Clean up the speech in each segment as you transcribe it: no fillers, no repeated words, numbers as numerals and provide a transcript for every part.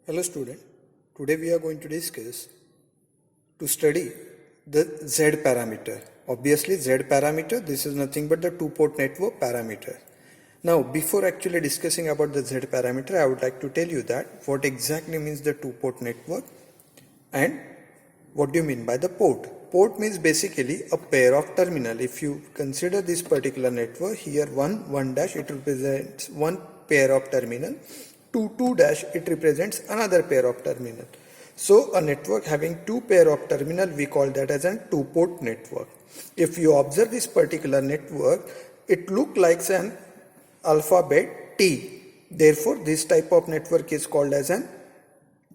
Hello student, today we are going to discuss to study the Z parameter. Obviously Z parameter, this is nothing but the two-port network parameter. Now before actually discussing about the Z parameter, I would like to tell you that what exactly means the two-port network and what do you mean by the port. Port means basically a pair of terminal. If you consider this particular network here 1 dash, it represents one pair of terminal. 2 dash, it represents another pair of terminal. So a network having two pair of terminal, we call that as a two-port network. If you observe this particular network, it looks like an alphabet T. Therefore this type of network is called as an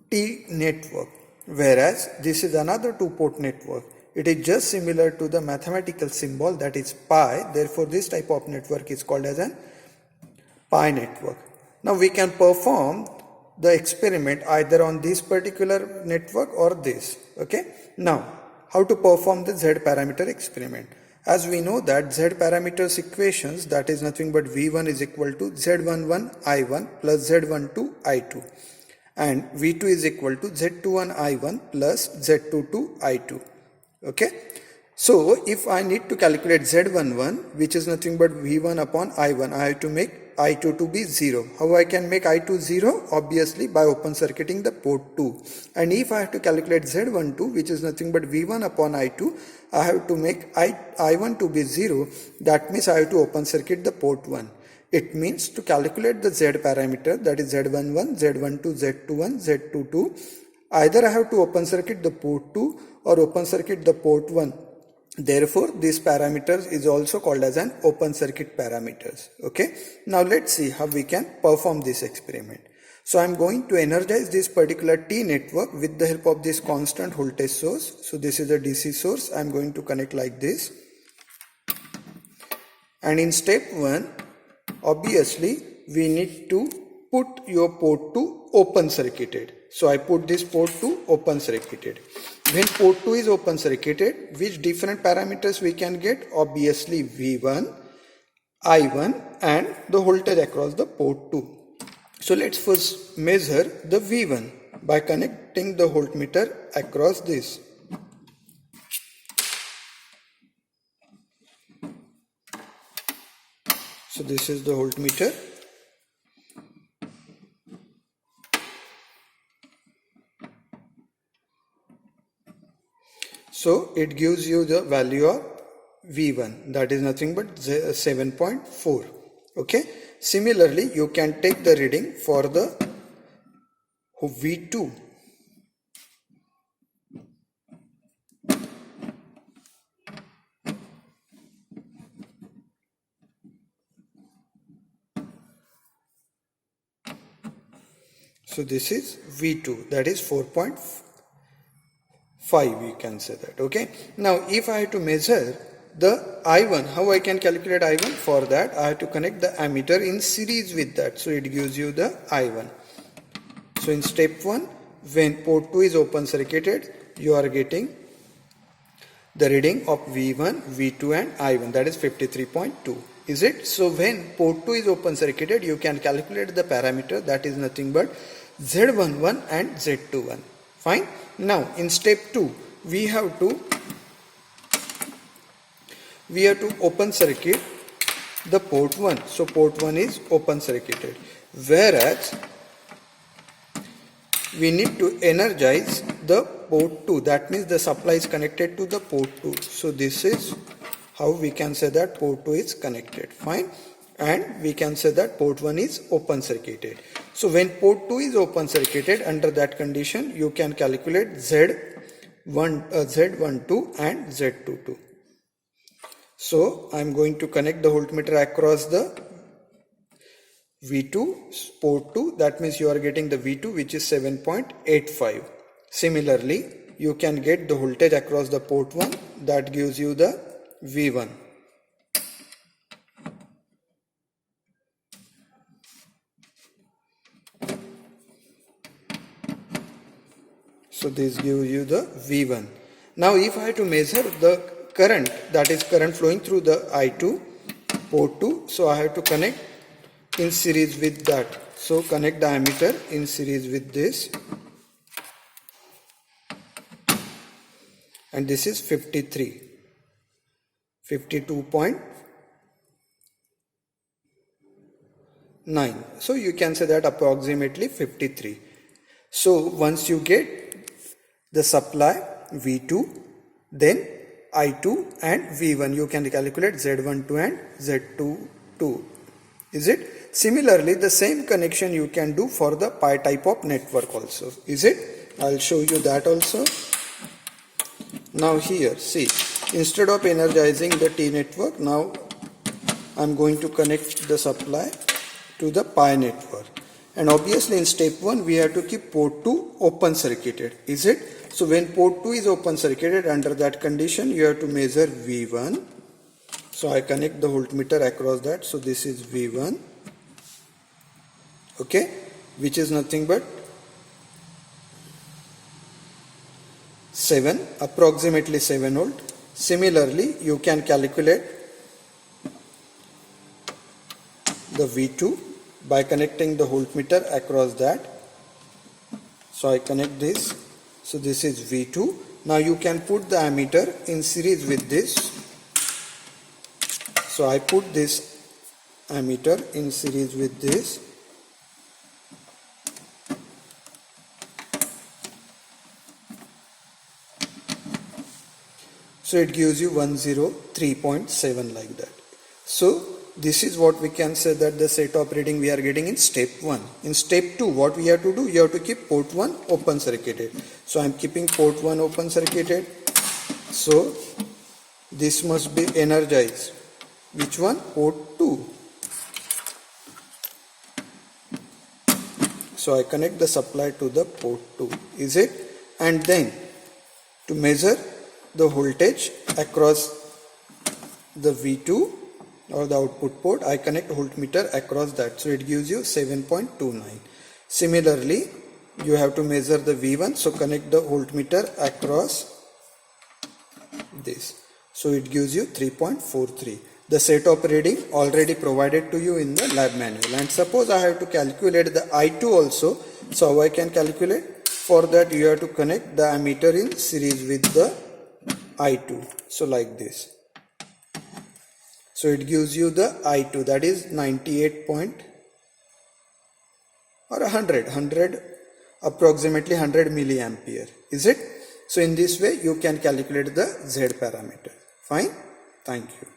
T network. Whereas this is another two-port network. It is just similar to the mathematical symbol, that is pi. Therefore this type of network is called as an pi network. Now we can perform the experiment either on this particular network or this. Okay. Now how to perform the Z parameter experiment? As we know that Z parameters equations, that is nothing but V1 is equal to Z11 I1 plus Z12 I2 and V2 is equal to Z21 I1 plus Z22 I2. Okay. So if I need to calculate Z11, which is nothing but V1 upon I1, I have to make I2 to be 0. How I can make I2 0? Obviously by open circuiting the port 2. And if I have to calculate Z12, which is nothing but V1 upon I2, I have to make I1 to be 0. That means I have to open circuit the port 1. It means to calculate the Z parameter, that is Z11, Z12, Z21, Z22, either I have to open circuit the port 2 or open circuit the port 1. Therefore, this parameters is also called as an open circuit parameters. Okay. Now let's see how we can perform this experiment. So I am going to energize this particular T network with the help of this constant voltage source. So this is a DC source. I am going to connect like this. And in step 1, obviously we need to put your port 2 open circuited. So I put this port 2 open circuited. When port 2 is open circuited, which different parameters we can get? Obviously V1, I1 and the voltage across the port 2. So let's first measure the V1 by connecting the voltmeter across this. So this is the voltmeter. So it gives you the value of V1, that is nothing but 7.4. Okay. Similarly, you can take the reading for the V2. So this is V2, that is 4.5, you can say that. Okay. Now if I have to measure the I1, how I can calculate I1? For that I have to connect the ammeter in series with that. So it gives you the I1. So in step 1, when port 2 is open circuited, you are getting the reading of V1, V2 and I1, that is 53.2. Is it? So when port 2 is open circuited, you can calculate the parameter, that is nothing but Z11 and Z21. Fine. Now in step 2, we have to open circuit the port 1. So port 1 is open circuited. Whereas we need to energize the port 2. That means the supply is connected to the port 2. So this is how we can say that port 2 is connected. Fine. And we can say that port 1 is open circuited. So when port 2 is open circuited, under that condition you can calculate Z12 and Z22. So I am going to connect the voltmeter across the V2 port 2. That means you are getting the V2, which is 7.85. Similarly, you can get the voltage across the port 1, that gives you the V1. So this gives you the V1. Now if I have to measure the current, that is current flowing through the I2 port 2, so I have to connect in series with that. So connect the ammeter in series with this. and this is 53, 52.9. So you can say that approximately 53. So once you get the supply V2, then I2 and V1, you can calculate Z12 and Z22. Is it? Similarly, the same connection you can do for the pi type of network also. Is it? I'll show you that also. Now here, see, instead of energizing the T network, now I'm going to connect the supply to the pi network. And obviously in step 1, we have to keep port 2 open circuited. Is it? So when port 2 is open circuited, under that condition, you have to measure V1. So I connect the voltmeter across that. So this is V1. Okay, which is nothing but 7, approximately 7 volt. Similarly, you can calculate the V2 by connecting the voltmeter across that. So I connect this. So this is V2. Now you can put the ammeter in series with this. So I put this ammeter in series with this. So it gives you 103.7 like that. So this is what we can say that the set of reading we are getting in step 1. In step 2, what we have to do? You have to keep port 1 open circuited. So I am keeping port 1 open circuited. So this must be energized. Which one? Port 2. So I connect the supply to the port 2. Is it? And then to measure the voltage across the V2 or the output port, I connect voltmeter across that. So it gives you 7.29. Similarly, you have to measure the V1. So connect the voltmeter across this. So it gives you 3.43. The set of reading already provided to you in the lab manual. And suppose I have to calculate the I2 also. So how I can calculate? For that you have to connect the ammeter in series with the I2. So like this. So it gives you the I2, that is 98 point or 100 approximately 100 milliampere. Is it? So in this way you can calculate the Z parameter. Fine. Thank you.